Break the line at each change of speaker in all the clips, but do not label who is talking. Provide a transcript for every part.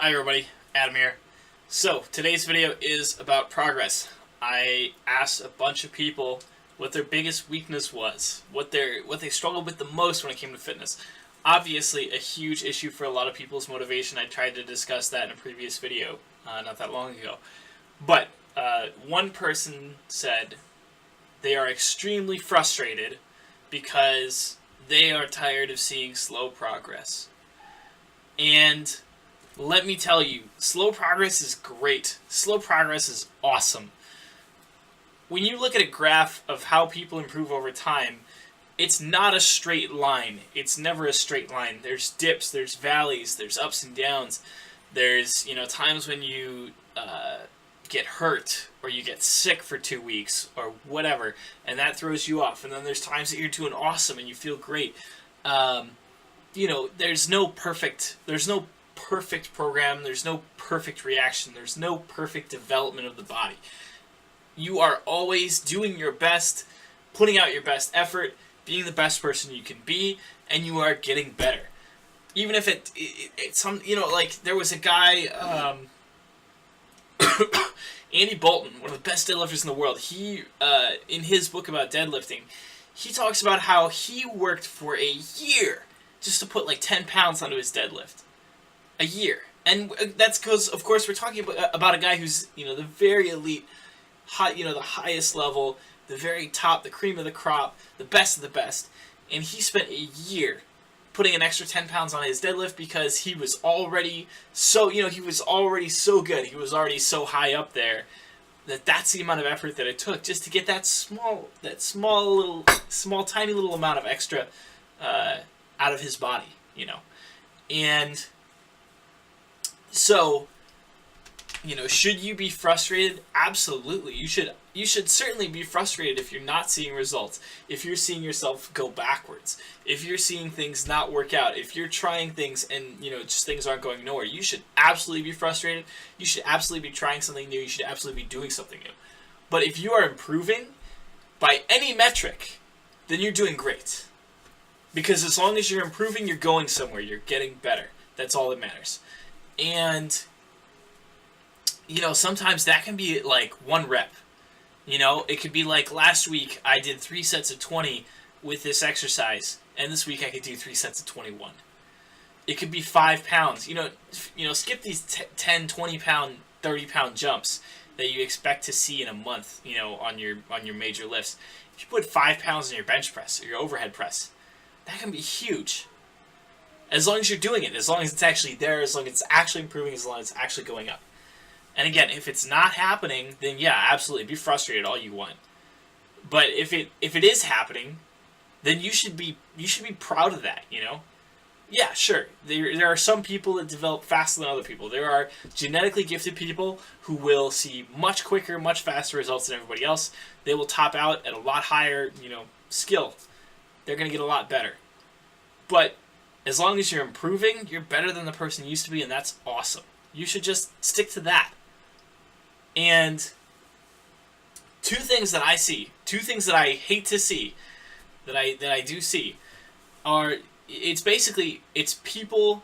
Hi everybody, Adam here. So, today's video is about progress. I asked a bunch of people what their biggest weakness was, what they struggled with the most when it came to fitness. Obviously, a huge issue for a lot of people's motivation. I tried to discuss that in a previous video, not that long ago. But one person said they are extremely frustrated because they are tired of seeing slow progress. And let me tell you, slow progress is great. Slow progress is awesome. When you look at a graph of how people improve over time, it's not a straight line. It's never a straight line. There's dips, there's valleys, there's ups and downs. There's, times when you get hurt or you get sick for 2 weeks or whatever, and that throws you off. And then there's times that you're doing awesome and you feel great. There's no perfect program, there's no perfect reaction, there's no perfect development of the body. You are always doing your best, putting out your best effort, being the best person you can be, and you are getting better. Even if there was a guy, Andy Bolton, one of the best deadlifters in the world. He, in his book about deadlifting, he talks about how he worked for a year just to put like 10 pounds onto his deadlift. A year. And that's because, of course, we're talking about a guy who's, the very elite, the highest level, the very top, the cream of the crop, the best of the best. And he spent a year putting an extra 10 pounds on his deadlift because he was already so, he was already so good. He was already so high up there that's the amount of effort that it took just to get that small, tiny little amount of extra out of his body, And so, should you be frustrated? Absolutely. You should certainly be frustrated if you're not seeing results, if you're seeing yourself go backwards, if you're seeing things not work out, if you're trying things and, just things aren't going nowhere. You should absolutely be frustrated. You should absolutely be trying something new. You should absolutely be doing something new. But if you are improving by any metric, then you're doing great. Because as long as you're improving, you're going somewhere. You're getting better. That's all that matters. And, sometimes that can be like one rep. It could be like last week I did 3 sets of 20 with this exercise, and this week I could do 3 sets of 21. It could be 5 pounds. Skip these 10, 20 pound, 30 pound jumps that you expect to see in a month, on your major lifts. If you put 5 pounds in your bench press or your overhead press, that can be huge. As long as you're doing it, as long as it's actually there, as long as it's actually improving, as long as it's actually going up. And again, if it's not happening, then yeah, absolutely, be frustrated all you want. But if it is happening, then you should be proud of that, Yeah, sure. There are some people that develop faster than other people. There are genetically gifted people who will see much quicker, much faster results than everybody else. They will top out at a lot higher, skill. They're going to get a lot better. But as long as you're improving, you're better than the person you used to be, and that's awesome. You should just stick to that. And two things that I hate to see, that I do see, are it's people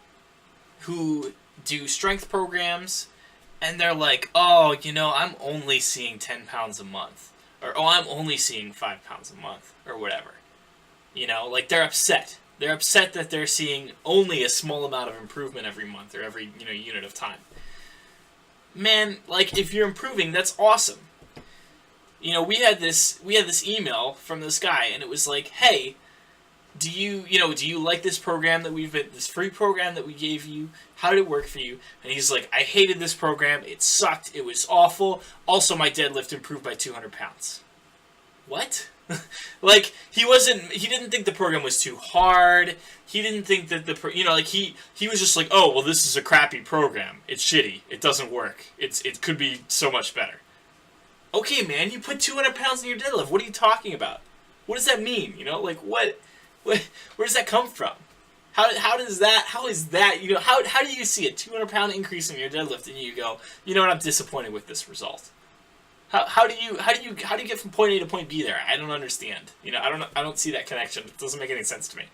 who do strength programs, and they're like, oh, I'm only seeing 10 pounds a month, or oh, I'm only seeing 5 pounds a month, or whatever. They're upset. They're upset that they're seeing only a small amount of improvement every month or every, unit of time. Man, if you're improving, that's awesome. We had this email from this guy, and it was like, hey, do you like this program that this free program that we gave you? How did it work for you? And he's like, I hated this program. It sucked. It was awful. Also, my deadlift improved by 200 pounds. What? He didn't think the program was too hard. He didn't think that he was just like, oh, well, this is a crappy program. It's shitty. It doesn't work. It could be so much better. Okay, man, you put 200 pounds in your deadlift. What are you talking about? What does that mean? What where does that come from? How is that, how do you see a 200 pound increase in your deadlift and you go, what, I'm disappointed with this result? How do you get from point A to point B there? I don't understand. I don't see that connection. It doesn't make any sense to me.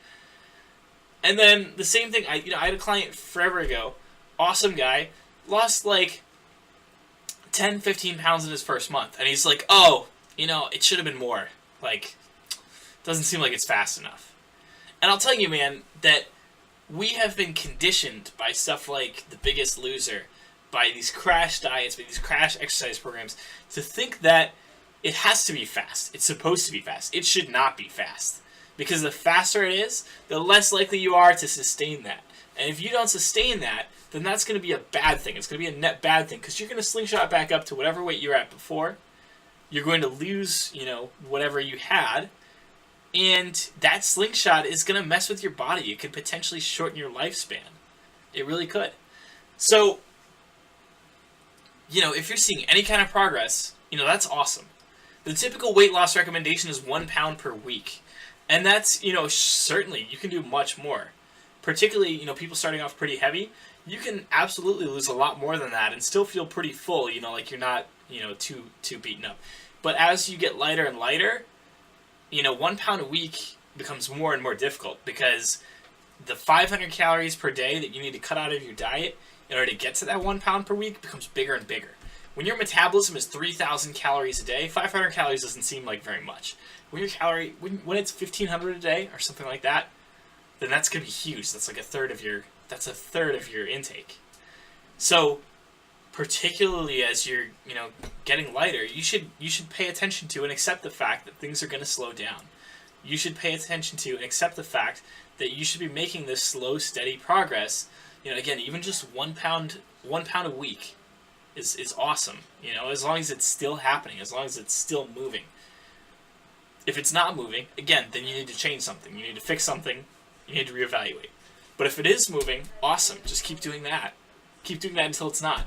And then the same thing, I had a client forever ago, awesome guy, lost like 10, 15 pounds in his first month. And he's like, oh, it should have been more. Like, doesn't seem like it's fast enough. And I'll tell you, man, that we have been conditioned by stuff like The Biggest Loser, by these crash diets, by these crash exercise programs, to think that it has to be fast. It's supposed to be fast. It should not be fast. Because the faster it is, the less likely you are to sustain that. And if you don't sustain that, then that's going to be a bad thing. It's going to be a net bad thing, because you're going to slingshot back up to whatever weight you were at before. You're going to lose, whatever you had. And that slingshot is going to mess with your body. It could potentially shorten your lifespan. It really could. So, if you're seeing any kind of progress, that's awesome. The typical weight loss recommendation is 1 pound per week. And that's, certainly you can do much more. Particularly, people starting off pretty heavy, you can absolutely lose a lot more than that and still feel pretty full, like you're not, too beaten up. But as you get lighter and lighter, 1 pound a week becomes more and more difficult, because the 500 calories per day that you need to cut out of your diet in order to get to that 1 pound per week becomes bigger and bigger. When your metabolism is 3,000 calories a day, 500 calories doesn't seem like very much. When when it's 1,500 a day or something like that, then that's going to be huge. That's like a third of your intake. So, particularly as you're, getting lighter, you should pay attention to and accept the fact that things are going to slow down. You should pay attention to and accept the fact that you should be making this slow, steady progress. Again, even just 1 pound a week is awesome. As long as it's still happening, as long as it's still moving. If it's not moving, again, then you need to change something. You need to fix something. You need to reevaluate. But if it is moving, awesome. Just keep doing that. Keep doing that until it's not.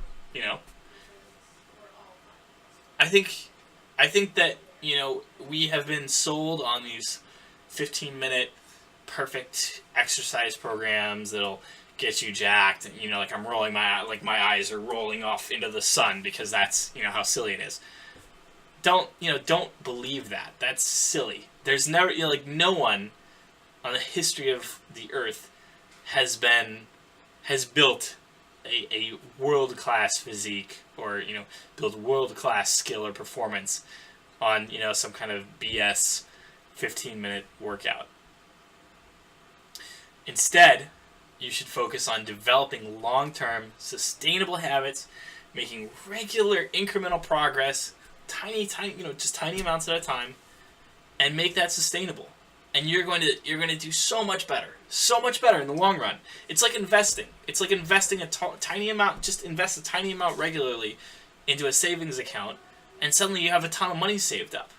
I think that, we have been sold on these 15-minute perfect exercise programs that'll get you jacked, and like I'm rolling my eyes are rolling off into the sun, because that's, how silly it is. Don't believe that. That's silly. There's never, no one on the history of the earth has built a world-class physique, or, build world-class skill or performance on, some kind of BS 15-minute workout. Instead, you should focus on developing long-term, sustainable habits, making regular incremental progress, tiny, just tiny amounts at a time, and make that sustainable. And you're going to do so much better in the long run. It's like investing. It's like investing a tiny amount. Just invest a tiny amount regularly into a savings account, and suddenly you have a ton of money saved up,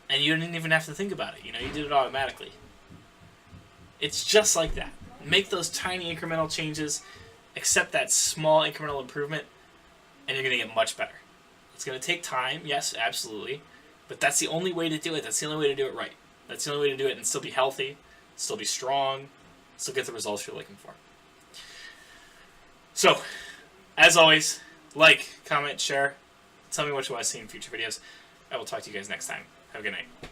and you didn't even have to think about it. You did it automatically. It's just like that. Make those tiny incremental changes, accept that small incremental improvement, and you're going to get much better. It's going to take time, yes, absolutely, but that's the only way to do it. That's the only way to do it right. That's the only way to do it and still be healthy, still be strong, still get the results you're looking for. So, as always, like, comment, share, tell me what you want to see in future videos. I will talk to you guys next time. Have a good night.